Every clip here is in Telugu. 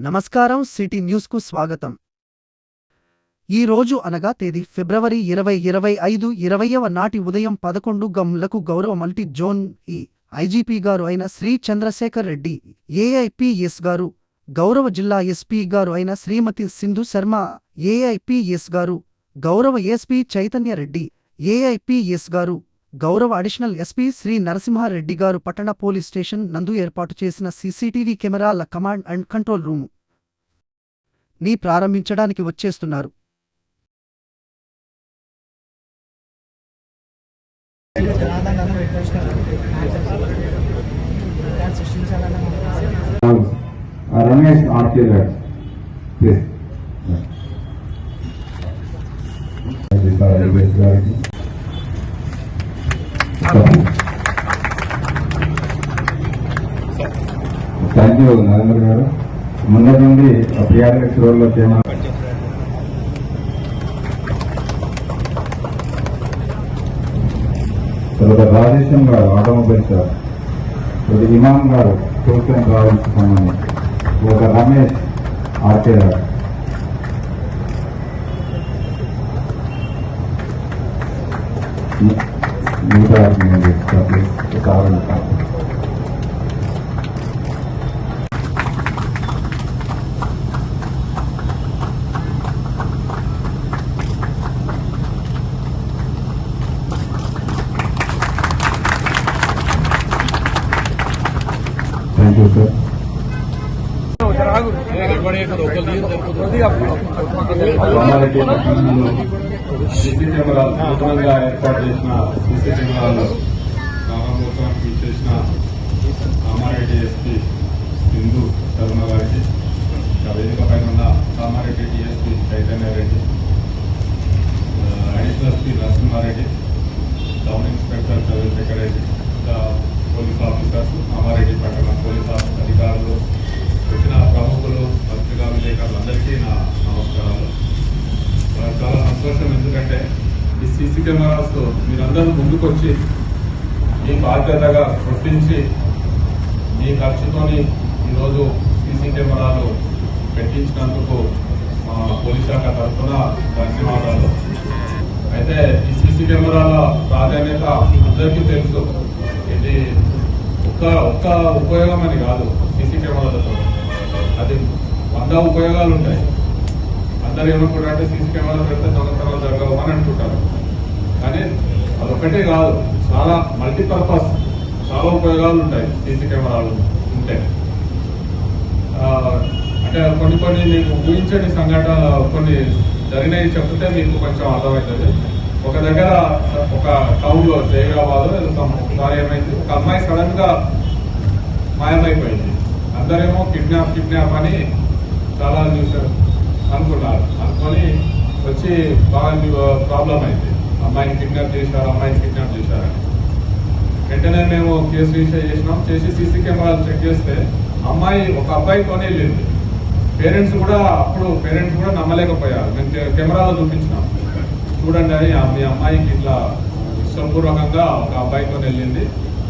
నమస్కారం. సిటీ న్యూస్కు స్వాగతం. ఈ రోజు అనగా తేదీ ఫిబ్రవరి 20, 25, 20వ నాటి ఉదయం 11 గంటలకు గౌరవ మల్టీ జోన్ ఐజీపీ గారు అయిన శ్రీ చంద్రశేఖర్ రెడ్డి ఏఐపీఎస్ గారు, గౌరవ జిల్లా ఎస్పీ గారు అయిన శ్రీమతి సింధు శర్మ ఏఐపీఎస్ గారు, గౌరవ ఎస్పీ చైతన్య రెడ్డి ఏఐపీఎస్ గారు, గౌరవ అడిషనల్ ఎస్పీ శ్రీ నరసింహారెడ్డి గారు పట్టణ పోలీస్ స్టేషన్ నందు ఏర్పాటు చేసిన సీసీటీవీ కెమెరాల కమాండ్ అండ్ కంట్రోల్ రూమ్ ని ప్రారంభించడానికి వచ్చేస్తున్నారు. రమేష్ ఆర్కే గారు థ్యాంక్ యూ నరేంద్ర గారు. ముందటి నుండి పిఆర్ఎక్స్ రోడ్లో తేమా తర్వాత రాజేశం గారు ఆటోమొబైల్ సార్, తర్వాత ఇమాం గారు టూర్స్ అండ్ ట్రావెల్స్ సంబంధించి, ఒక రమేష్ ఆర్కే గారు, మిగతా కావాలి. Thank you sir. సీసీ కెమెరాలు నూతనంగా ఏర్పాటు చేసిన సీసీ కెమెరాలు ప్రారంభోత్సవానికి ఇచ్చేసిన కామారెడ్డి ఎస్పీ సింధు శర్మ గారికి, వేదిక పైన ఉన్న Kamareddy DSP Chaitanya Reddy, additional SP Narasimhareddy, town inspector Chandrashekar Reddy, police officers, Kamareddy పట్టణ పోలీస్ అధికారులు, వచ్చిన ప్రముఖులు, పత్రికా విలేకరులందరికీ నా నమస్కారాలు. చాలా సంతోషం, ఎందుకంటే ఈ సీసీ కెమెరాస్ మీరందరూ ముందుకొచ్చి మీ బాధ్యతగా గుర్తించి మీ ఖర్చుతోని ఈరోజు సీసీ కెమెరాలు పెట్టించినందుకు మా పోలీస్ శాఖ తరఫున ధన్యవాదాలు. అయితే ఈ సీసీ కెమెరాల ప్రాధాన్యత అందరికీ తెలుసు. ఇది ఒక్క ఉపయోగం అని కాదు. సీసీ కెమెరాలతో అది 100 ఉపయోగాలు ఉంటాయి. అందరూ ఏమనుకుంటారంటే సీసీ కెమెరాలు పెడితే దొంగతనాలు జరగవు అని అంటుంటారు. కానీ అదొక్కటే కాదు, చాలా మల్టీపర్పస్, చాలా ఉపయోగాలు ఉంటాయి సీసీ కెమెరాలు ఉంటే. అంటే కొన్ని మీకు ఊహించని సంఘటనలు కొన్ని జరిగినవి చెప్తే మీకు కొంచెం అర్థమవుతుంది. ఒక దగ్గర ఒక టౌన్ లో జైరాబాద్ ఒకసారి ఏమైంది, ఒక అమ్మాయి సడన్ గా మాయమైపోయింది. అందరేమో కిడ్నాప్ అని చాలా చూసారు అనుకున్నారు. అనుకొని వచ్చి బాగా ప్రాబ్లం అయింది. అమ్మాయిని కిడ్నాప్ చేశారని వెంటనే మేము కేసు రిజిస్టర్ చేసినాం. చేసి సీసీ కెమెరాలు చెక్ చేస్తే అమ్మాయి ఒక అబ్బాయితోనే వెళ్ళింది. పేరెంట్స్ కూడా నమ్మలేకపోయారు. మేము కెమెరాలో చూపించినాం, చూడండి అని, మీ అమ్మాయికి ఇట్లా ఇష్టపూర్వకంగా ఒక అబ్బాయితో వెళ్ళింది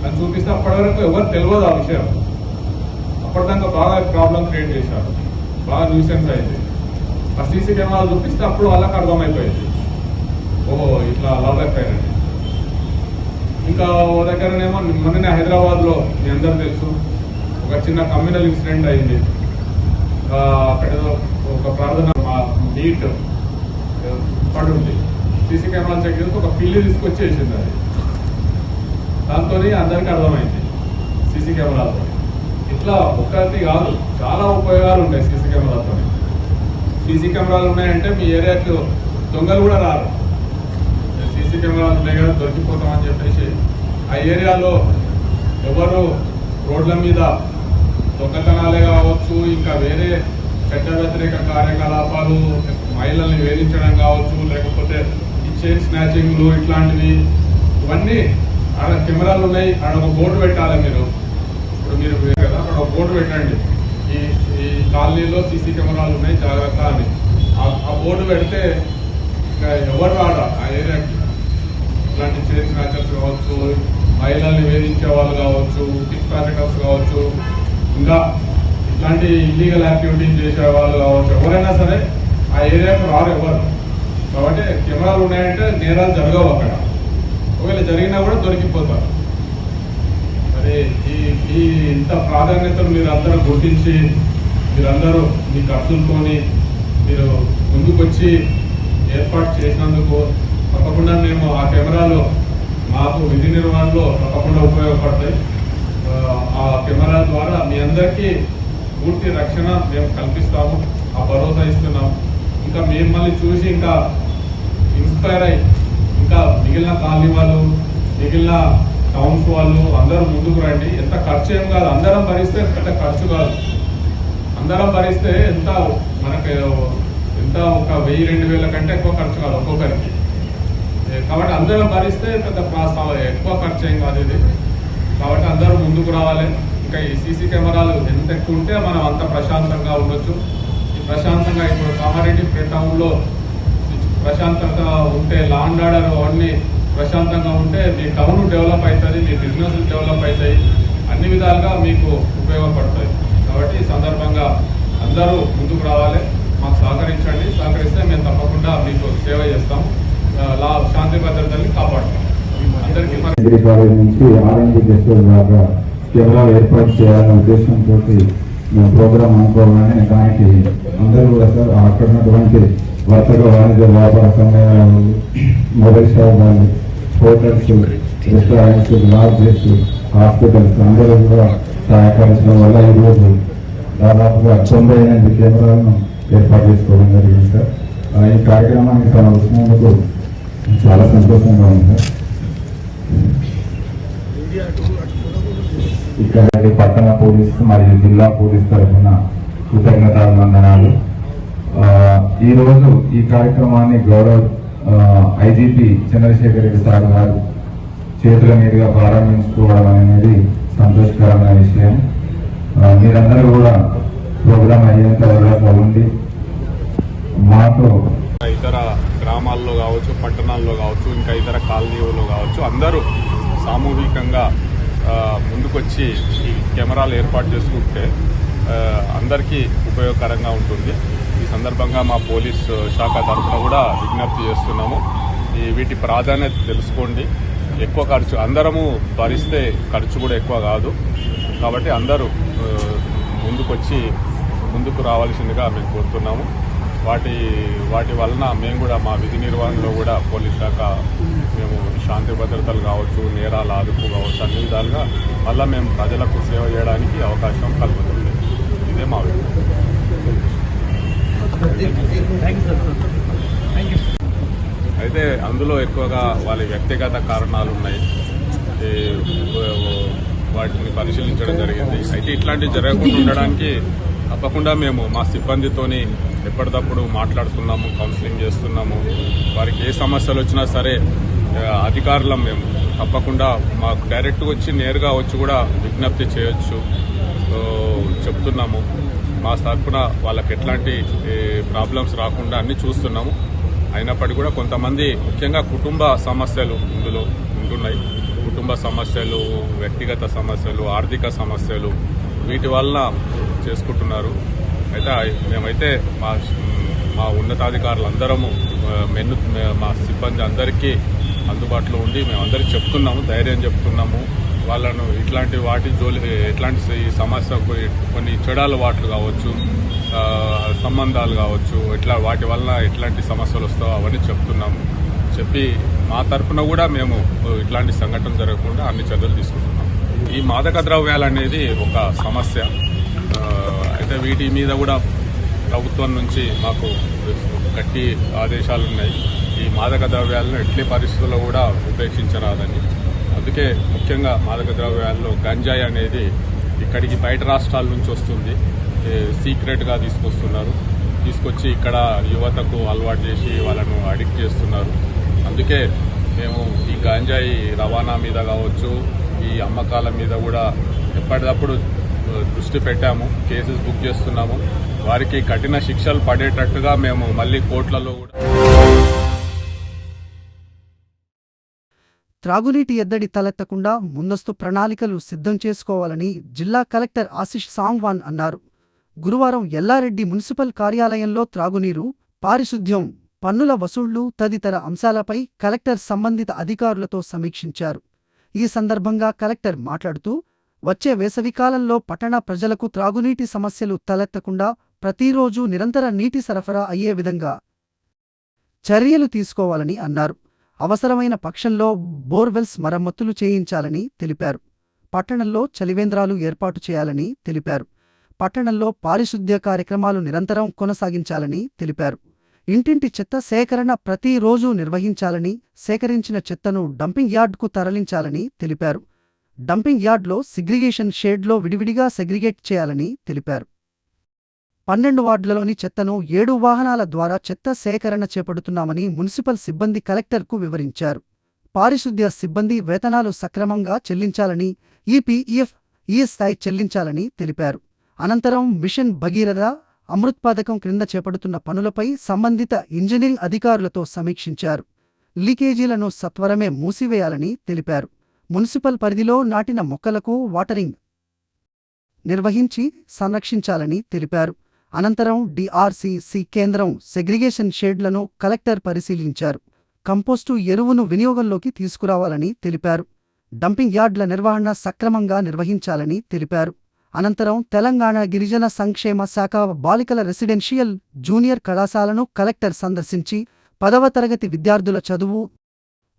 అని చూపిస్తే అప్పటి వరకు ఎవరు తెలియదు ఆ విషయం. అప్పటిదాకా బాగా ప్రాబ్లం క్రియేట్ చేశారు, బాగా న్యూసెన్స్ అయింది. ఆ సీసీ కెమెరాలు చూపిస్తే అప్పుడు వాళ్ళకి అర్థమైపోయింది, ఓహో ఇట్లా లవ్ అఫైర్ అని. ఇంకా ఓ దగ్గరనేమో మొన్ననే హైదరాబాద్ లో మీ అందరూ తెలుసు, ఒక చిన్న కమ్యూనల్ ఇన్సిడెంట్ అయింది. అక్కడ ఒక ప్రార్థన నీట్ పడుంది. సీసీ కెమెరాలు చెక్ చేస్తే ఒక పిల్లి తీసుకొచ్చి వేసింది. అది దాంతో అందరికీ అర్థమైంది సీసీ కెమెరాలతో. ఇట్లా ఒక్కటి కాదు, చాలా ఉపయోగాలు ఉంటాయి సీసీ కెమెరాలతో. సీసీ కెమెరాలు ఉన్నాయంటే మీ ఏరియాకు దొంగలు కూడా రారు. సీసీ కెమెరాలు ఉన్నాయి కదా దొరికిపోతామని చెప్పేసి ఆ ఏరియాలో ఎవరు రోడ్ల మీద దొంగతనాలే కావచ్చు, ఇంకా వేరే చట్ట వ్యతిరేక కార్యకలాపాలు, మహిళల్ని వేధించడం కావచ్చు, లేకపోతే ఈ చైన్ స్నాచింగ్లు ఇట్లాంటివి, ఇవన్నీ ఆడ కెమెరాలు ఉన్నాయి. ఆడ ఒక బోర్డు పెట్టాలి మీరు. ఇప్పుడు మీరు కదా అక్కడ ఒక బోర్డు పెట్టండి, ఈ కాలనీలో సీసీ కెమెరాలు ఉన్నాయి జాగ్రత్త అని. ఆ బోర్డు పెడితే ఇంకా ఎవరు రాడ ఆ ఏరియాకి. ఇట్లాంటి చైన్ స్నాచర్స్ కావచ్చు, మహిళల్ని వేధించే వాళ్ళు కావచ్చు, పిక్ ప్యాకెటర్స్ కావచ్చు, ఇంకా ఇలాంటి ఇల్లీగల్ యాక్టివిటీస్ చేసే వాళ్ళు కావచ్చు, ఎవరైనా సరే ఆ ఏరియాకు రారు ఎవరు. కాబట్టి కెమెరాలు ఉన్నాయంటే నేరాలు జరగవు అక్కడ. ఒకవేళ జరిగినా కూడా దొరికిపోతారు. మరి ఈ ఇంత ప్రాధాన్యతను మీరు అందరూ గుర్తించి మీరందరూ మీ ఖర్చులతోని మీరు ముందుకొచ్చి ఏర్పాటు చేసినందుకు తప్పకుండా మేము ఆ కెమెరాలు మాకు విధి నిర్వహణలో తప్పకుండా ఉపయోగపడతాయి. ఆ కెమెరా ద్వారా మీ అందరికీ పూర్తి రక్షణ మేము కల్పిస్తాము, ఆ భరోసా ఇస్తున్నాము. ఇంకా మిమ్మల్ని చూసి ఇంకా ఇన్స్పైర్ అయ్యి ఇంకా మిగిలిన కాలనీ వాళ్ళు, మిగిలిన టౌన్స్ వాళ్ళు అందరూ ముందుకు రండి. ఎంత ఖర్చు ఏం కాదు, అందరం భరిస్తే పెద్ద ఖర్చు కాదు. అందరం భరిస్తే ఎంత మనకు ఎంత ఒక 1000-2000 కంటే ఎక్కువ ఖర్చు కాదు ఒక్కొక్కరికి. కాబట్టి అందరం భరిస్తే పెద్ద ఎక్కువ ఖర్చు ఏం కాదు ఇది. కాబట్టి అందరూ ముందుకు రావాలి. ఇంకా ఈ సీసీ కెమెరాలు ఎంత ఎక్కువ ఉంటే మనం అంత ప్రశాంతంగా ఉండొచ్చు. ఈ ప్రశాంతంగా ఇప్పుడు కామారెడ్డి టౌన్లో ప్రశాంతంగా ఉంటే, లా అండ్ ఆర్డర్ అవన్నీ ప్రశాంతంగా ఉంటే మీ టౌన్ డెవలప్ అవుతుంది, మీ బిజినెస్ డెవలప్ అవుతాయి, అన్ని విధాలుగా మీకు ఉపయోగపడతాయి. కాబట్టి ఈ సందర్భంగా అందరూ ముందుకు రావాలి, మాకు సహకరించండి. సహకరిస్తే మేము తప్పకుండా మీకు సేవ చేస్తాం, శాంతి భద్రతల్ని కాపాడుతాం. అందరికీ కెమెరాలు ఏర్పాటు చేయాలనే ఉద్దేశంతో మేము ప్రోగ్రాం అనుకోవాలని, దానికి అందరూ కూడా సార్ అక్కడ ఉన్నటువంటి వర్తక వాణిజ్య వ్యాపార సమయాలు, మొబైల్ షాప్ వాళ్ళు, హోటల్స్, రెస్టారెంట్స్, లాడ్జెస్, హాస్పిటల్స్ అందరూ కూడా సహకరించడం వల్ల ఈరోజు దాదాపుగా 98 కెమెరాలను ఏర్పాటు చేసుకోవడం జరిగింది సార్. ఈ కార్యక్రమానికి తను వచ్చినందుకు చాలా సంతోషంగా ఉంది సార్. ఇక్కడ పట్టణ పోలీసు మరియు జిల్లా పోలీసు తరఫున కృతజ్ఞతాభివందనాలు. ఈరోజు ఈ కార్యక్రమాన్ని గౌరవ ఐజీపీ చంద్రశేఖర్ రెడ్డి సార్ గారు చేతుల మీదుగా ప్రారంభించుకోవడం అనేది సంతోషకరమైన విషయం. మీరందరూ కూడా ప్రోగ్రాం అయ్యేంత వరకు ఉండి మాతో ఇతర గ్రామాల్లో కావచ్చు, పట్టణాల్లో కావచ్చు, ఇంకా ఇతర కాలనీలో కావచ్చు, అందరూ సామూహికంగా ముందుకొచ్చి ఈ కెమెరాలు ఏర్పాటు చేసుకుంటే అందరికీ ఉపయోగకరంగా ఉంటుంది. ఈ సందర్భంగా మా పోలీస్ శాఖ తరఫున కూడా విజ్ఞప్తి చేస్తున్నాము. వీటి ప్రాధాన్యత తెలుసుకోండి. ఎక్కువ ఖర్చు అందరము భరిస్తే ఖర్చు కూడా ఎక్కువ కాదు. కాబట్టి అందరూ ముందుకు రావాల్సిందిగా మేము కోరుతున్నాము. వాటి వలన మేము కూడా మా విధి నిర్వహణలో కూడా పోలీస్ శాఖ మేము శాంతి భద్రతలు కావచ్చు, నేరాల అదుపు కావచ్చు, అన్ని విధాలుగా మళ్ళీ మేము ప్రజలకు సేవ చేయడానికి అవకాశం కలుగుతుంది. ఇదే మా అయితే అందులో ఎక్కువగా వాళ్ళ వ్యక్తిగత కారణాలు ఉన్నాయి, వాటిని పరిశీలించడం జరిగింది. అయితే ఇట్లాంటివి జరగకుండా ఉండడానికి తప్పకుండా మేము మా సిబ్బందితోని ఎప్పటికప్పుడు మాట్లాడుతున్నాము, కౌన్సిలింగ్ చేస్తున్నాము. వారికి ఏ సమస్యలు వచ్చినా సరే అధికారులం మేము తప్పకుండా మాకు డైరెక్ట్గా వచ్చి నేరుగా వచ్చి కూడా విజ్ఞప్తి చేయొచ్చు చెప్తున్నాము. మా తరఫున వాళ్ళకి ఎట్లాంటి ప్రాబ్లమ్స్ రాకుండా అన్ని చూస్తున్నాము. అయినప్పటికీ కూడా కొంతమంది ముఖ్యంగా కుటుంబ సమస్యలు ఇందులో ఉంటున్నాయి. కుటుంబ సమస్యలు, వ్యక్తిగత సమస్యలు, ఆర్థిక సమస్యలు, వీటి వల్ల చేసుకుంటున్నారు. అయితే మేమైతే మా ఉన్నతాధికారులందరము మా సిబ్బంది అందరికీ అందుబాటులో ఉండి మేమందరికీ చెప్తున్నాము, ధైర్యం చెప్తున్నాము. వాళ్ళను ఇట్లాంటి వాటి ఎట్లాంటి ఈ సమస్య కొన్ని చెడు అలవాట్లు కావచ్చు, సంబంధాలు కావచ్చు, వాటి వల్ల ఎట్లాంటి సమస్యలు వస్తాయో అవన్నీ చెప్తున్నాము. చెప్పి మా తరఫున కూడా మేము ఇట్లాంటి సంఘటన జరగకుండా అన్ని చర్యలు తీసుకుంటున్నాం. ఈ మాదక ద్రవ్యాలు అనేది ఒక సమస్య. అయితే వీటి మీద కూడా ప్రభుత్వం నుంచి మాకు గట్టి ఆదేశాలు ఉన్నాయి. ఈ మాదక ద్రవ్యాలను ఎట్టి పరిస్థితుల్లో కూడా ఉపేక్షించరాదని. అందుకే ముఖ్యంగా మాదక ద్రవ్యాల్లో గంజాయి అనేది ఇక్కడికి బయట రాష్ట్రాల నుంచి వస్తుంది, సీక్రెట్గా తీసుకొచ్చి ఇక్కడ యువతకు అలవాటు చేసి వాళ్ళను అడిక్ట్ చేస్తున్నారు. అందుకే మేము ఈ గంజాయి రవాణా మీద కావచ్చు, ఈ అమ్మకాల మీద కూడా ఎప్పటికప్పుడు దృష్టి పెట్టాము, కేసెస్ బుక్ చేస్తున్నాము. వారికి కఠిన శిక్షలు పడేటట్టుగా మేము మళ్ళీ కోర్టులలో కూడా. త్రాగునీటి ఎద్దడి తలెత్తకుండా ముందస్తు ప్రణాళికలు సిద్ధం చేసుకోవాలని జిల్లా కలెక్టర్ ఆశిష్ సాంగ్వాన్ అన్నారు. గురువారం ఎల్లారెడ్డి మున్సిపల్ కార్యాలయంలో త్రాగునీరు, పారిశుద్ధ్యం, పన్నుల వసూళ్లు తదితర అంశాలపై కలెక్టర్ సంబంధిత అధికారులతో సమీక్షించారు. ఈ సందర్భంగా కలెక్టర్ మాట్లాడుతూ, వచ్చే వేసవికాలంలో పట్టణ ప్రజలకు త్రాగునీటి సమస్యలు తలెత్తకుండా ప్రతిరోజూ నిరంతర నీటి సరఫరా అయ్యే విధంగా చర్యలు తీసుకోవాలని అన్నారు. అవసరమైన పక్షంలో బోర్వెల్స్ మరమ్మతులు చేయించాలని తెలిపారు. పట్టణంలో చలివేంద్రాలు ఏర్పాటు చేయాలని తెలిపారు. పట్టణంలో పారిశుద్ధ్య కార్యక్రమాలు నిరంతరం కొనసాగించాలని తెలిపారు. ఇంటింటి చెత్త సేకరణ ప్రతిరోజూ నిర్వహించాలని, సేకరించిన చెత్తను డంపింగ్ యార్డ్కు తరలించాలని తెలిపారు. డంపింగ్ యార్డ్లో సిగ్రిగేషన్ షేడ్లో విడివిడిగా సెగ్రిగేట్ చేయాలని తెలిపారు. 12 వార్డులలోని చెత్తను 7 వాహనాల ద్వారా చెత్త సేకరణ చేపడుతున్నామని మున్సిపల్ సిబ్బంది కలెక్టర్కు వివరించారు. పారిశుద్ధ్య సిబ్బంది వేతనాలు సక్రమంగా చెల్లించాలని, ఈపీఎఫ్, ఈఎస్ఐ చెల్లించాలని తెలిపారు. అనంతరం మిషన్ భగీరథ, అమృత్ పథకం క్రింద చేపడుతున్న పనులపై సంబంధిత ఇంజనీరింగ్ అధికారులతో సమీక్షించారు. లీకేజీలను సత్వరమే మూసివేయాలని తెలిపారు. మున్సిపల్ పరిధిలో నాటిన మొక్కలకు వాటరింగ్ నిర్వహించి సంరక్షించాలని తెలిపారు. అనంతరం డిఆర్సీసీ కేంద్రం సెగ్రిగేషన్ షెడ్లను కలెక్టర్ పరిశీలించారు. కంపోస్టు ఎరువును వినియోగంలోకి తీసుకురావాలని తెలిపారు. డంపింగ్ యార్డ్ల నిర్వహణ సక్రమంగా నిర్వహించాలని తెలిపారు. అనంతరం తెలంగాణ గిరిజన సంక్షేమ శాఖ బాలికల రెసిడెన్షియల్ జూనియర్ కళాశాలను కలెక్టర్ సందర్శించి 10వ తరగతి విద్యార్థుల చదువు,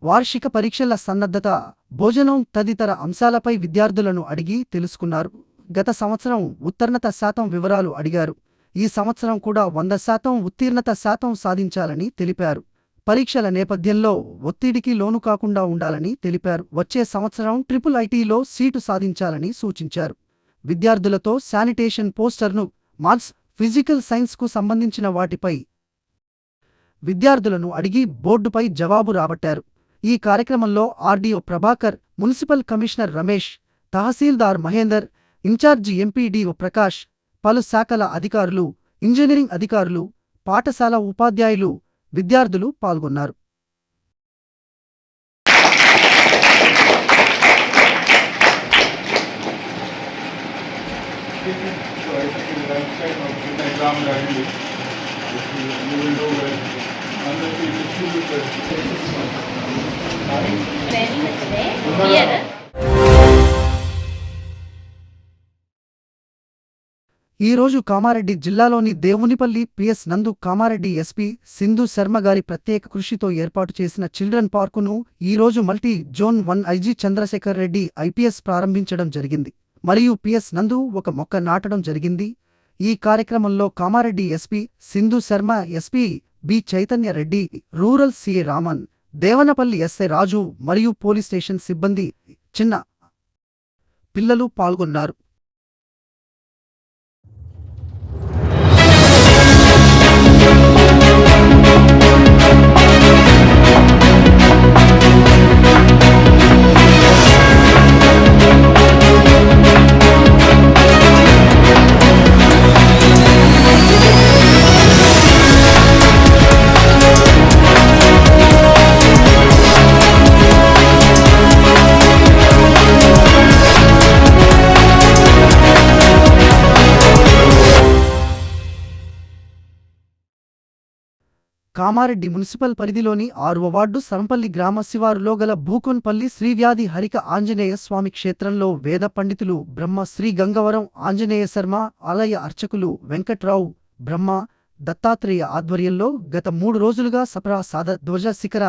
వార్షిక పరీక్షల సన్నద్ధత, భోజనం తదితర అంశాలపై విద్యార్థులను అడిగి తెలుసుకున్నారు. గత సంవత్సరం ఉత్తీర్ణత శాతం వివరాలు అడిగారు. ఈ సంవత్సరం కూడా 100% ఉత్తీర్ణత శాతం సాధించాలని తెలిపారు. పరీక్షల నేపథ్యంలో ఒత్తిడికి లోను కాకుండా ఉండాలని తెలిపారు. వచ్చే సంవత్సరం IIITలో సీటు సాధించాలని సూచించారు. విద్యార్థులతో శానిటేషన్ పోస్టర్ను, మ్యాథ్స్, ఫిజికల్ సైన్స్కు సంబంధించిన వాటిపై విద్యార్థులను అడిగి బోర్డుపై జవాబు రాబట్టారు. ఈ కార్యక్రమంలో RDO Prabhakar, municipal commissioner Ramesh, tahsildar Mahender, incharge MPDO Prakash, పలు శాఖల అధికారులు, ఇంజనీరింగ్ అధికారులు, పాఠశాల ఉపాధ్యాయులు, విద్యార్థులు పాల్గొన్నారు. ఈరోజు కామారెడ్డి జిల్లాలోని దేవునిపల్లి పిఎస్ నందు కామారెడ్డి ఎస్పీ సింధు శర్మ గారి ప్రత్యేక కృషితో ఏర్పాటు చేసిన చిల్డ్రన్ పార్కును ఈరోజు multi zone 1 IG Chandrashekar Reddy IPS ప్రారంభించడం జరిగింది. మరియు పిఎస్ నందు ఒక మొక్క నాటడం జరిగింది. ఈ కార్యక్రమంలో Kamareddy SP Sindhu Sharma, SP B Chaitanya Reddy, rural CA Raman, Devanapalli SI Raju మరియు పోలీస్ స్టేషన్ సిబ్బంది, చిన్న పిల్లలు పాల్గొన్నారు. కామారెడ్డి మున్సిపల్ పరిధిలోని 6వ వార్డు సరంపల్లి గ్రామ శివారులో గల భూకొన్పల్లి శ్రీవ్యాధి హరిక ఆంజనేయ స్వామి క్షేత్రంలో వేద పండితులు బ్రహ్మ శ్రీ గంగవరం ఆంజనేయ శర్మ, ఆలయ అర్చకులు వెంకట్రావు, బ్రహ్మ, దత్తాత్రేయ ఆధ్వర్యంలో గత 3 రోజులుగా సప్రసాద ధ్వజ శిఖర,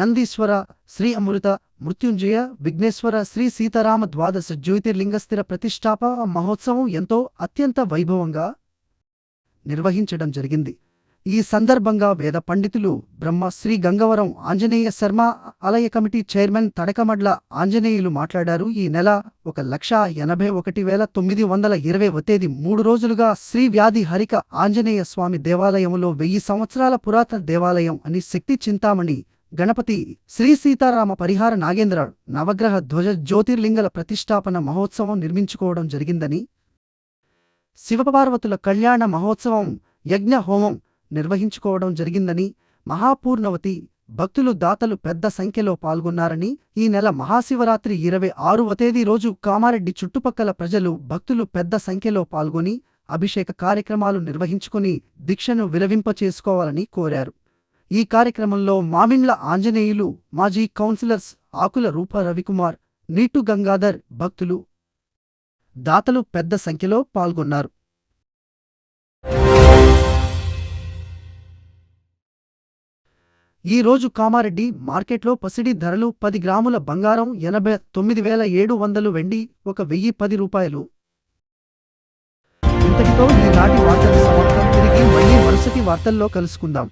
నందీశ్వర, శ్రీ అమృత, మృత్యుంజయ, విఘ్నేశ్వర, శ్రీ సీతారామ ద్వాదశ జ్యోతిర్లింగ స్థిర ప్రతిష్టాప మహోత్సవం ఎంతో అత్యంత వైభవంగా నిర్వహించడం జరిగింది. ఈ సందర్భంగా వేద పండితులు బ్రహ్మ శ్రీ గంగవరం ఆంజనేయ శర్మ ఆలయ కమిటీ చైర్మన్ తడకమడ్ల ఆంజనేయులు మాట్లాడారు. ఈ నెల 1,81,920వ తేదీ 3 రోజులుగా శ్రీ వ్యాధి హరిక ఆంజనేయ స్వామి దేవాలయంలో 1000 సంవత్సరాల పురాతన దేవాలయం అని శక్తి చింతామణి, గణపతి, శ్రీ సీతారామ పరిహార నాగేంద్ర నవగ్రహ ధ్వజ జ్యోతిర్లింగల ప్రతిష్టాపన మహోత్సవం నిర్మించుకోవడం జరిగిందని, శివపార్వతుల కళ్యాణ మహోత్సవం, యజ్ఞ హోమం నిర్వహించుకోవడం జరిగిందని, మహాపూర్ణవతి భక్తులు దాతలు పెద్ద సంఖ్యలో పాల్గొన్నారని, ఈ నెల మహాశివరాత్రి 26వ తేదీ రోజు కామారెడ్డి చుట్టుపక్కల ప్రజలు భక్తులు పెద్ద సంఖ్యలో పాల్గొని అభిషేక కార్యక్రమాలు నిర్వహించుకుని దీక్షను విరవింపచేసుకోవాలని కోరారు. ఈ కార్యక్రమంలో మామిండ్ల ఆంజనేయులు, మాజీ కౌన్సిలర్స్ ఆకుల రూప రవికుమార్, నీటు గంగాధర్, భక్తులు, దాతలు పెద్ద సంఖ్యలో పాల్గొన్నారు. ఈ రోజు కామారెడ్డి మార్కెట్లో పసిడి ధరలు 10 గ్రాముల బంగారం 89,700, వెండి 1,010 రూపాయలు. ఇంతటితో ఈనాటి వార్తలు సమాప్తం. తిరిగి మళ్ళీ మరుసటి వార్తల్లో కలుసుకుందాం.